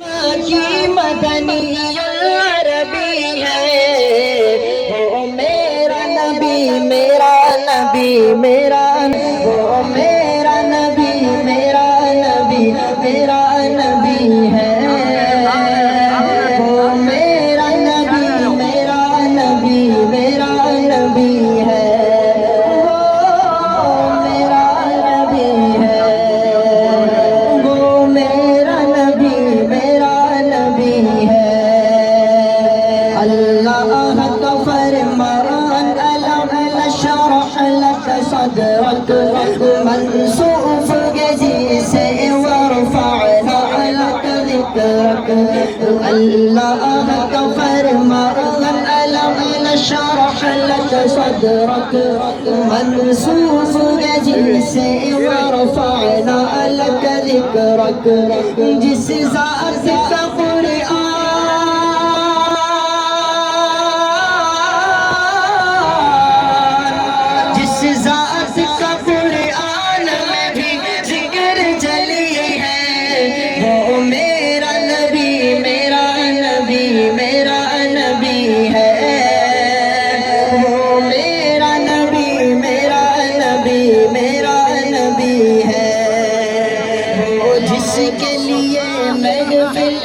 کی مدنی عربی ہے وہ میرا نبی میرا نبی میرا وہ میرا نبی میرا نبی میرا نبی ہے وہ میرا نبی میرا نبی میرا نبی ہے وہ میرا نبی ہے وہ میرا نبی میرا نبی ہے اللہ کا فرمان الم نشرح لك صدرك منصوف جزيسه ورفعنا لك ذكرك اللہ کا فرمان الم نشرح لك صدرك منصوف جزيسه ورفعنا لك ذكرك جس ذات کا قرآن جس ذات کا قرآن میں بھی ذکر چلی ہے وہ میرا نبی میرا نبی میرا نبی ہے وہ میرا نبی میرا نبی میرا نبی ہے وہ جس کے لیے محفل